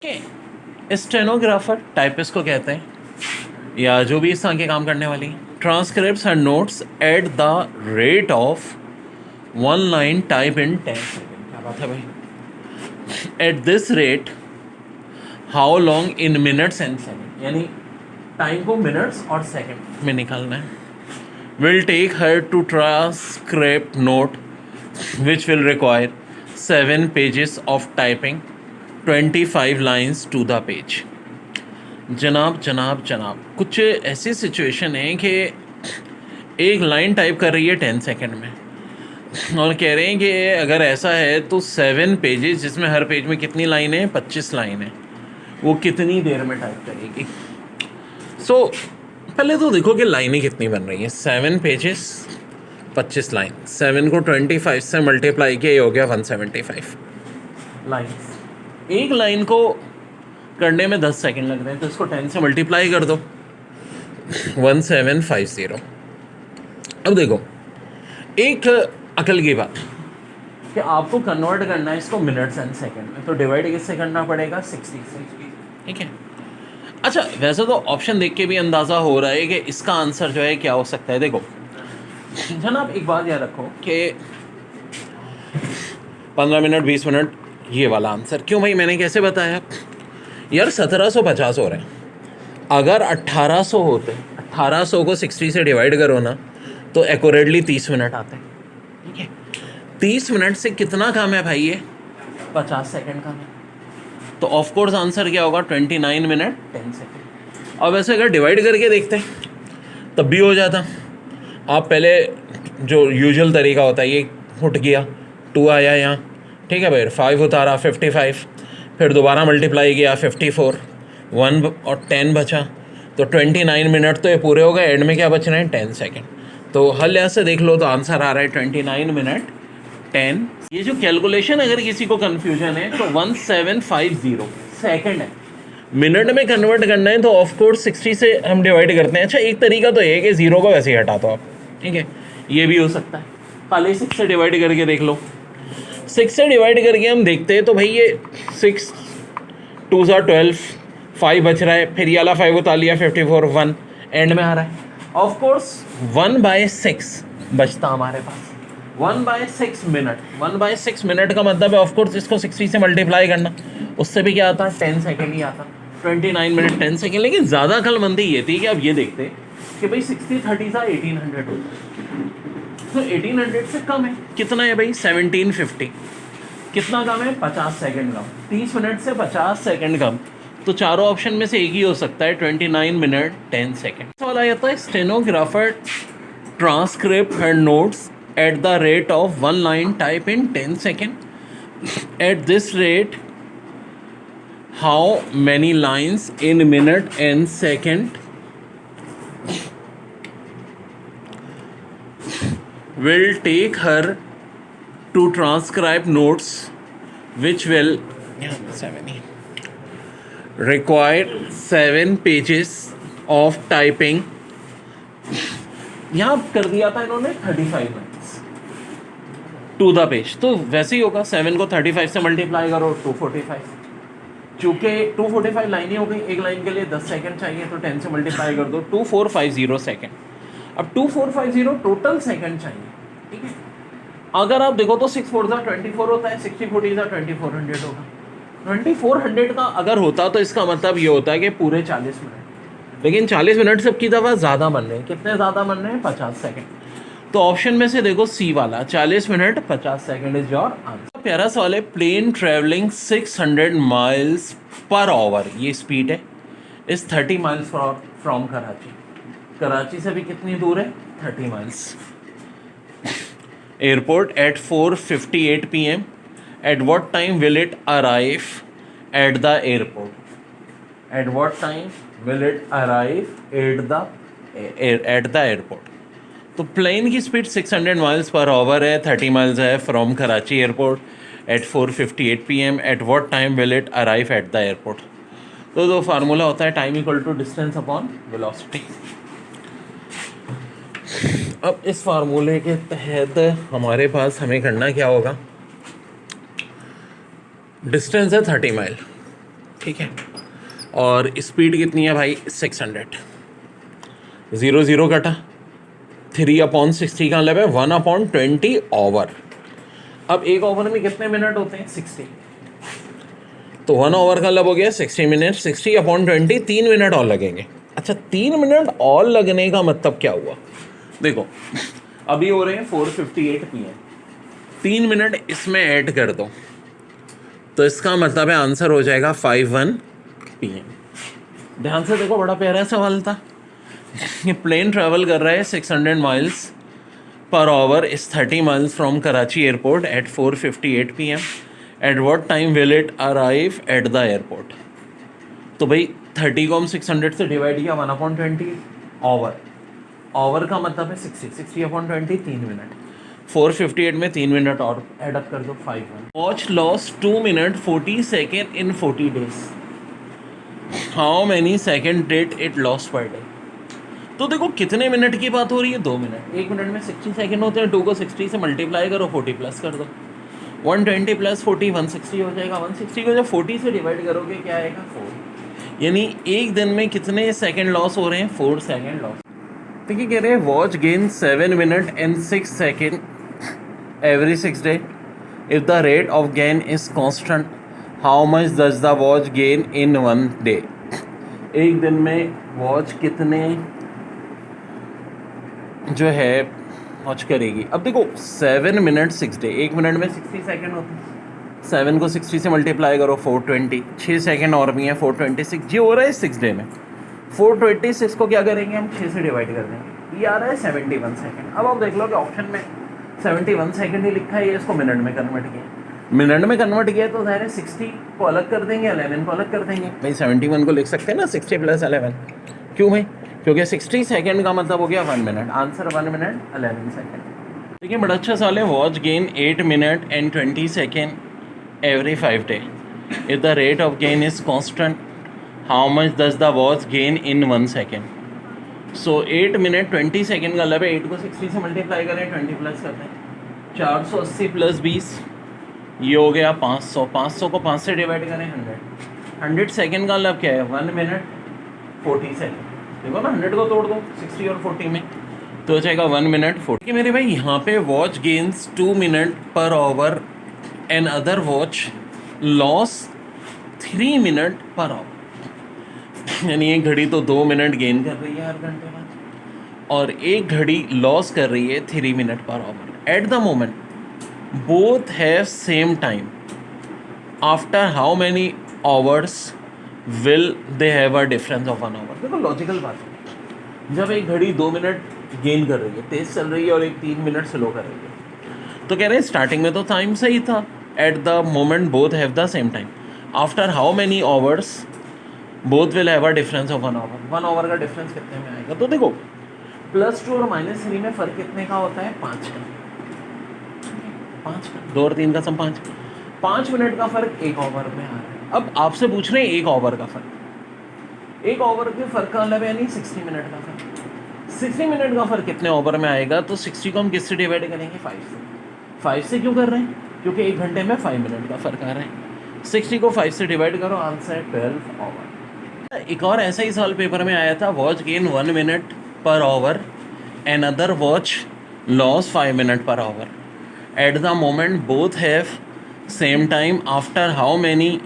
Stenographer typist को कहते हैं या जो भी इस तरह के काम करने वाली transcripts and notes at the rate of 1 line type in 10 second. क्या बात है भाई। At this rate how long in minutes and second, यानी टाइम को मिनट्स और सेकेंड में निकालना है। Will take her to transcript note which will require 7 pages of typing 25 lines to the page. जनाब कुछ ऐसी सिचुएशन है कि एक लाइन टाइप कर रही है 10 सेकेंड में और कह रहे हैं कि अगर ऐसा है तो 7 पेजेस, जिसमें हर पेज में कितनी लाइन है, 25 लाइन है, वो कितनी देर में टाइप करेगी। सो पहले तो देखो कि लाइनें कितनी बन रही हैं। 7 पेजेस 25 लाइन, 7 को 25 से मल्टीप्लाई किया, ये हो गया 175 लाइन्स। एक लाइन को करने में 10 सेकंड लग रहे हैं, तो इसको 10 से मल्टीप्लाई कर दो, 1750। अब देखो एक अकल की बात कि आपको कन्वर्ट करना है इसको मिनट्स एंड सेकंड में, तो डिवाइड किससे करना पड़ेगा, 60 से। ठीक है। अच्छा, वैसे तो ऑप्शन देख के भी अंदाज़ा हो रहा है कि इसका आंसर जो है क्या हो सकता है। देखो जनाब, एक बात याद रखो कि 15 मिनट 20 मिनट ये वाला आंसर क्यों भाई, मैंने कैसे बताया यार, 1750 हो रहे हैं। अगर 1800 होते, 1800 को 60 से डिवाइड करो ना, तो एक्यूरेटली 30 मिनट आते हैं। ठीक है, 30 मिनट से कितना काम है भाई, ये 50 सेकंड काम है। तो ऑफ कोर्स आंसर क्या होगा, 29 मिनट 10 सेकंड। और वैसे अगर डिवाइड करके देखते हैं तब भी हो जाता। आप पहले जो यूजुअल तरीका होता है, ये उठ गया 2 आया यहाँ, ठीक है भाई, 5 उतारा 55, फिर दोबारा मल्टीप्लाई किया 54, 1 और 10 बचा, तो 29 मिनट तो ये पूरे हो गए। एंड में क्या बच रहे हैं, 10 सेकेंड। तो हल यहाँ से देख लो तो आंसर आ रहा है 29 मिनट 10। ये जो कैलकुलेशन अगर किसी को कन्फ्यूजन है तो 1750 सेकेंड है, मिनट में कन्वर्ट करना है तो ऑफ कोर्स 60 से हम डिवाइड करते हैं। अच्छा, एक तरीका तो है कि 0 को वैसे ही हटा दो आप, ठीक है, ये भी हो सकता है। खाली 6 से डिवाइड करके देख लो। 6 से डिवाइड करके हम देखते हैं तो भाई ये 6 2 12, 5 बच रहा है, फिर ये वाला 5 उतार लिया 54, 1 एंड में आ रहा है। ऑफ कोर्स 1/6 बचता हमारे पास, 1/6 मिनट। 1/6 मिनट का मतलब है ऑफ कोर्स इसको 60 से मल्टीप्लाई करना, उससे भी क्या आता है, 10 सेकेंड ही आता, 29 मिनट 10 सेकेंड। लेकिन ज़्यादा अक्लमंदी ये थी कि अब ये देखते कि भाई 60 30 का 1800 होता है, तो 1800 से कम है, कितना है भाई, 1750। कितना कम है, 50 सेकंड कम। 30 मिनट से 50 सेकंड कम, तो चारों ऑप्शन में से एक ही हो सकता है, 29 मिनट 10 सेकंड। सवाल आ जाता है, stenographer transcript and notes at the rate of 1 line type in 10 second. Eight this rate how many lines in minute and second will take her to transcribe notes which will require 7 pages of typing। यहाँ कर दिया था इन्होंने 35 lines to the page, तो वैसे ही होगा। 7 को 35 से मल्टीप्लाई करो 245, चूँकि 245 लाइनें हो गई, एक लाइन के लिए 10 सेकंड चाहिए, तो 10 से मल्टीप्लाई कर दो 2450 सेकंड। अब 2450 टोटल सेकंड चाहिए, ठीक है। अगर आप देखो तो 6 4 24 होता है, 60 40 2400 होगा। 2400 का अगर होता तो इसका मतलब ये होता है कि पूरे 40 मिनट, लेकिन 40 मिनट सबकी दफ़ा ज़्यादा बन रहे हैं। कितने ज़्यादा बन रहे हैं, 50 सेकंड। तो ऑप्शन में से देखो सी वाला 40 minute 50 second is your answer. प्यारा सवाल है, plane travelling 600 miles per hour, ये स्पीड है, is 30 miles from Karachi. Karachi से भी कितनी दूर है, 30 miles. Airport at 4:58 PM। At what time will it arrive at the airport, at what time will it arrive at the airport. तो plane की speed 600 miles per hour है, 30 miles है from Karachi airport at 4:58 PM। At what time will it arrive at the airport. तो formula होता है time equal to distance upon velocity. अब इस फार्मूले के तहत हमारे पास हमें करना क्या होगा, डिस्टेंस है 30 माइल, ठीक है। और स्पीड कितनी है भाई 600। 0 0 कटा, 3/60 का मतलब है 1/20 ओवर। अब एक ओवर में कितने मिनट होते हैं 60, तो 1 ओवर का मतलब हो गया 60 मिनट। 60/20 3 मिनट और लगेंगे। अच्छा 3 मिनट और लगने का मतलब क्या हुआ, देखो अभी हो रहे हैं 4:58 PM, 3 मिनट इसमें ऐड कर दो तो इसका मतलब है आंसर हो जाएगा 5:01 PM। ध्यान से देखो, बड़ा प्यारा सवाल था। ये प्लेन ट्रैवल कर रहा है 600 miles per hour is 30 miles from Karachi airport at 4:58 PM। At what time will it arrive at the airport. तो भाई 30 को हम 600 से डिवाइड किया 1/20 ओवर। ओवर का मतलब है 60, 60/20 3 मिनट। 4:58 में 3 मिनट और एडअप कर दो 5:1। Watch loss 2 minute 40 second in 40 days. How many second did it loss per day. तो देखो कितने मिनट की बात हो रही है, 2 मिनट। 1 मिनट में 60 सेकेंड होते हैं, 2 को 60 से मल्टीप्लाई करो, 40 प्लस कर दो। 120 प्लस 40 160 हो जाएगा। 160 को जब 40 से डिवाइड करोगे क्या आएगा 4। यानी एक दिन में कितने सेकेंड लॉस हो रहे हैं, 4 सेकेंड लॉस। देखिए कह रहे हैं watch gain 7 minute and 6 second every 6 day. If the rate of gain is constant how much does the watch gain in 1 day. एक दिन में वॉच कितने जो है वॉच करेगी। अब देखो 7 मिनट 6 डे, 1 मिनट में 60 सेकेंड होते हैं। 7 को 60 से मल्टीप्लाई करो 420, 6 सेकेंड और भी हैं 426। जी हो रहा है 6 डे में। 426 को क्या करेंगे हम 6 से डिवाइड कर देंगे, ये आ रहा है 71 सेकेंड। अब आप देख लो कि ऑप्शन में 71 सेकेंड ही लिखा है, ये इसको मिनट में कन्वर्ट किया। मिनट में कन्वर्ट किया तो ज़ाहिर है 60 को अलग कर देंगे, 11 को अलग कर देंगे। भाई 71 को लिख सकते हैं ना 60 + 11। क्यों भाई, क्योंकि 60 सेकेंड का मतलब हो गया 1 मिनट। Answer 1 minute 11 second. देखिए बड़ा अच्छा सवाल है। Watch gain 8 minute and 20 second every 5 day. If the rate of gain is constant how much does the watch gain in 1 second. So 8 minute 20 second का मतलब है 8 को 60 से मल्टीप्लाई करें, 20 प्लस करते हैं 480 + 20, ये हो गया 500। 500 को 5 से डिवाइड करें 100। 100 सेकेंड का मतलब क्या है 1 मिनट 40 सेकेंड। देखो ना 100 को तोड़ दो 60 और 40 में तो हो जाएगा 1 मिनट 40। कि मेरे भाई यहाँ पे watch gains 2 minute per hour and other watch loss 3 minute per our. यानी एक घड़ी तो 2 मिनट गेन कर रही है हर घंटे बाद, और एक घड़ी लॉस कर रही है 3 minute per hour. At the moment both have same time after how many hours will they have a difference of 1 hour. देखो लॉजिकल बात है, जब एक घड़ी 2 मिनट गेन कर रही है, तेज चल रही है, और एक 3 मिनट स्लो कर रही है, तो कह रहे हैं स्टार्टिंग में तो टाइम सही था। At the moment both have the same time after how many hours both will have a difference of 1 hour. 1 hour का डिफरेंस कितने में आएगा। तो देखो +2 और -3 में फ़र्क कितने का होता है 5 का। 5 का 2 और 3 का सम 5। 5 मिनट का फ़र्क 1 आवर में आ रहा है। अब आपसे पूछ रहे हैं 1 आवर का फ़र्क। 1 आवर के फ़र्क का मतलब यानी 60 मिनट का फ़र्क। 60 मिनट का फ़र्क कितने ओवर में आएगा। तो 60 को हम किससे डिवाइड करेंगे 5 से। 5 से क्यों कर रहे हैं, क्योंकि 1 घंटे में 5 मिनट का फ़र्क आ रहा है। 60 को 5 से डिवाइड करो, आंसर 12 आवर। एक और ऐसा ही सवाल पेपर में आया था। Watch gain 1 minute per hour and other watch loss 5 minute per hour. At the moment both have same time after how many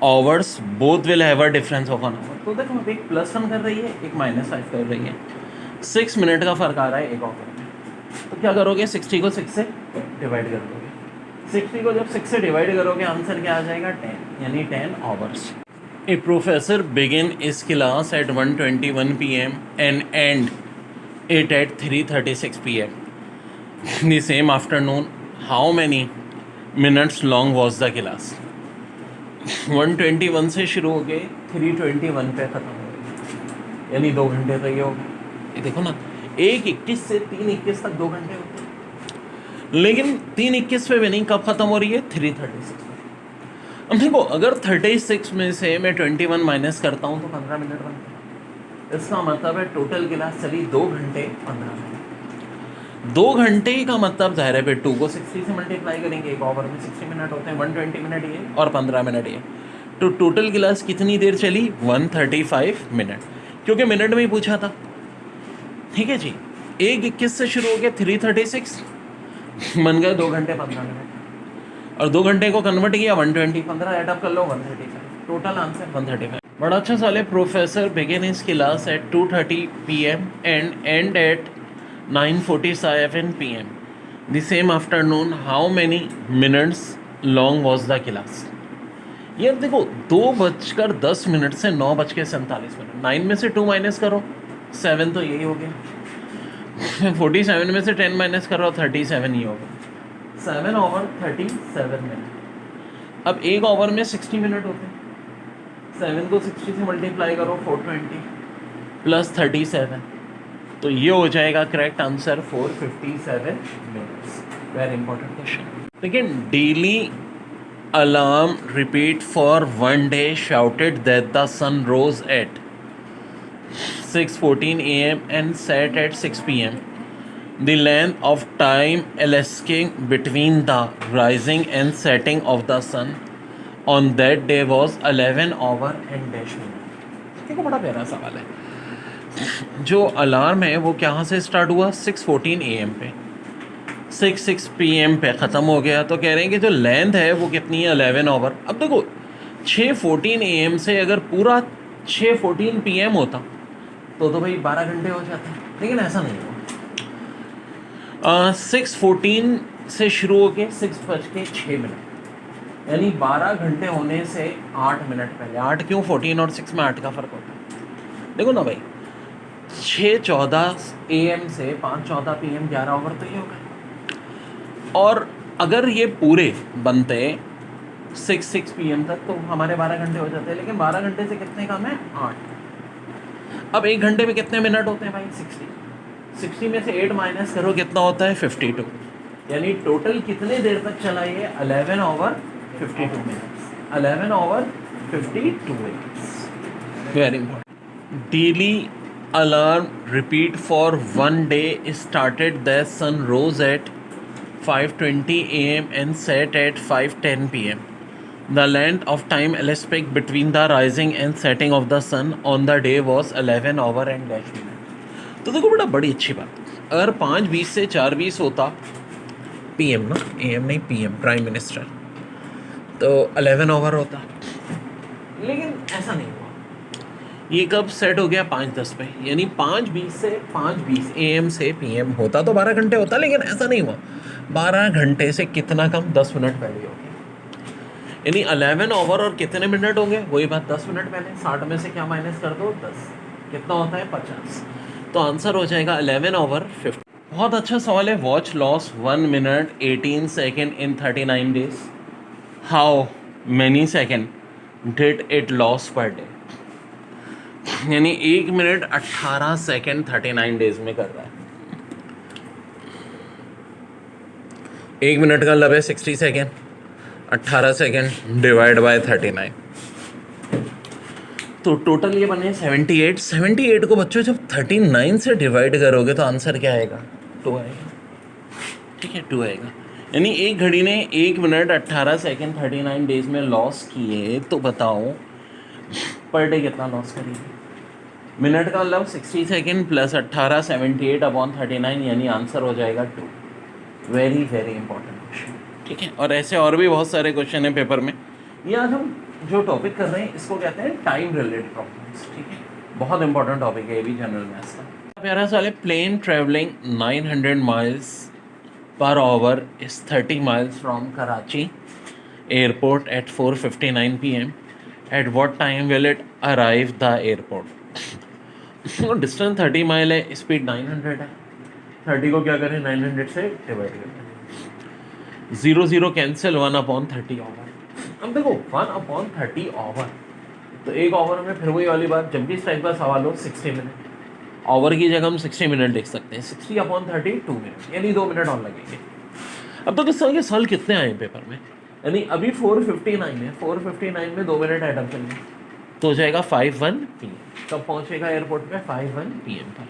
hours both will have a difference of 1 hour. तो देखो एक +1 कर रही है, एक -5 कर रही है। 6 मिनट का फ़र्क आ रहा है 1 आवर में। तो क्या करोगे 60 को 6 से डिवाइड कर दोगे। 60 को जब 6 से डिवाइड करोगे आंसर क्या आ जाएगा 10, यानी 10 hours. A professor begin his class at 1:21 PM and end it at 3:36 PM the same afternoon how many minutes long was the class. 1:21 से शुरू हो गए 3:21 पे ख़त्म हो गए, यानी 2 घंटे तो ये हो गए। ये देखो ना 1:21 से 3:21 तक 2 घंटे होते हैं, लेकिन 3:21 पे भी नहीं, कब ख़त्म हो रही है 3:36 पे। अब देखो अगर 36 में से मैं 21 माइनस करता हूँ तो 15 मिनट बनते हैं। इसका मतलब है टोटल क्लास चली 2 घंटे 15 मिनट। 2 घंटे का मतलब जाहिर है फिर 2 को 60 से मल्टीप्लाई करेंगे, एक ओवर में 60 मिनट होते हैं, 120 मिनट ये और 15 मिनट ये, तो टोटल क्लास कितनी देर चली? 135 मिनट, क्योंकि मिनट में ही पूछा था। ठीक है जी, 1:21 से शुरू हो गया, 3:36 बन गया 2 घंटे 15 मिनट, और 2 घंटे को कन्वर्ट किया 120, 15 एडअप कर लो 135, टोटल आंसर 135। बड़ा अच्छा सवाल है। Professor begin his class at 2:30 PM and end at 9:47 PM the same afternoon, how many minutes long was the class? ये देखो 2:10 से 9:47, 9 में से 2 माइनस करो 7, तो यही हो गया। 47 में से 10 माइनस करो 37, ही हो गया 7/37 मिनट। अब एक ओवर में 60 मिनट होते हैं, 7 को 60 से मल्टीप्लाई करो 420 प्लस 37, तो ये हो जाएगा correct answer 457 minutes. Very important question. लेकिन daily alarm repeat for one day shouted that the sun rose at 6:14 AM and set at 6 PM. The length of time elapsing between the rising and setting of the sun on that day was 11 hour and dash minute। देखो बड़ा प्यारा सवाल है। जो alarm है वो कहाँ से स्टार्ट हुआ? 6:14 AM पे, 6 PM पे ख़त्म हो गया, तो कह रहे हैं कि जो लेंथ है वो कितनी है? 11 आवर। अब देखो 6:14 AM से अगर पूरा 6:14 PM होता तो भाई 12 घंटे हो जाते, लेकिन ऐसा नहीं हुआ। 6:14 से शुरू होके 6:06, यानी 12 घंटे होने से 8 मिनट पहले। 8 क्यों? 14 और 6 में 8 का फ़र्क होता है। देखो ना भाई, 6:14 AM से 5:14 PM 11 ओवर तो ये हो गए। और अगर ये पूरे बनते 6 PM तक तो हमारे 12 घंटे हो जाते हैं, लेकिन 12 घंटे से कितने कम है? 8। अब 1 घंटे में कितने मिनट होते हैं भाई? 60 में से 8 माइनस करो, कितना होता है? 52। यानी टोटल कितने देर तक चला ये? 11 hour 52 minutes. 11 hour 52 minutes. Very important. Daily alarm repeat for one day started the sun rose at 5:20 AM and set at 5:10 PM. The length of time elapsed between the rising and setting of the sun on the day was 11 hour and dash minute. तो देखो बड़ी अच्छी बात, अगर 5:20 से 4:20 होता PM ना, AM नहीं PM, प्राइम मिनिस्टर, तो 11 ओवर होता, लेकिन ऐसा नहीं हुआ। ये कब सेट हो गया? 5:10 पे, यानी 5:20 से 5:20 AM से PM होता तो 12 घंटे होता, लेकिन ऐसा नहीं हुआ। 12 घंटे से कितना कम? 10 मिनट पहले हो गया। यानी 11 ओवर और कितने मिनट होंगे? वही बात, 10 मिनट पहले। 60 में से क्या माइनस कर दो? 10, कितना होता है? 50। तो आंसर हो जाएगा 11 ओवर 50। बहुत अच्छा सवाल है। Watch loss 1 minute 18 second in 39 days, how many second did it loss per day? यानी 1 मिनट 18 सेकेंड 39 डेज में कर रहा है। 1 मिनट का मतलब है 60 सेकेंड, 18 सेकेंड डिवाइड बाय 39, तो टोटल ये बने 78। 78 को बच्चों जब 39 से डिवाइड करोगे तो आंसर क्या आएगा? 2 आएगा। ठीक है, 2 आएगा। यानी एक घड़ी ने 1 मिनट 18 सेकेंड 39 डेज में लॉस किए, तो बताओ पर डे कितना लॉस करेगी? मिनट का मतलब 60 सेकेंड प्लस 18, 78/39, यानी आंसर हो जाएगा 2। Very very important question. ठीक है, और ऐसे और भी बहुत सारे क्वेश्चन हैं पेपर में। ये आज हम जो टॉपिक कर रहे हैं इसको कहते हैं टाइम रिलेटेड प्रॉब्लम्स। ठीक है, बहुत इंपॉर्टेंट टॉपिक है ये भी जनरल मैथ्स का। प्यारा सवाल है। Plane travelling 900 miles per hour is 30 miles from Karachi airport at 4:59 PM. At what time will it arrive the airport? Distance 30 mile है, स्पीड 900 है। 30 को क्या करें? 900 से डिवाइड करें। 0 0 कैंसिल, 1/30 ओवर। अब देखो 1/30 ओवर, तो एक ओवर में फिर वही वाली बात, जब भी इस टाइप का सवाल हो 60 मिनट, ओवर की जगह हम 60 मिनट लिख सकते हैं। 60/30 2 मिनट, यानी 2 मिनट और लगेंगे। अब तो किस तरह के सवाल कितने आए पेपर में? यानी अभी 4:59 है, 4:59 में 2 मिनट ऐड अप करेंगे तो हो जाएगा 5:1 PM। कब पहुंचेगा एयरपोर्ट पे? 5:1 PM पर।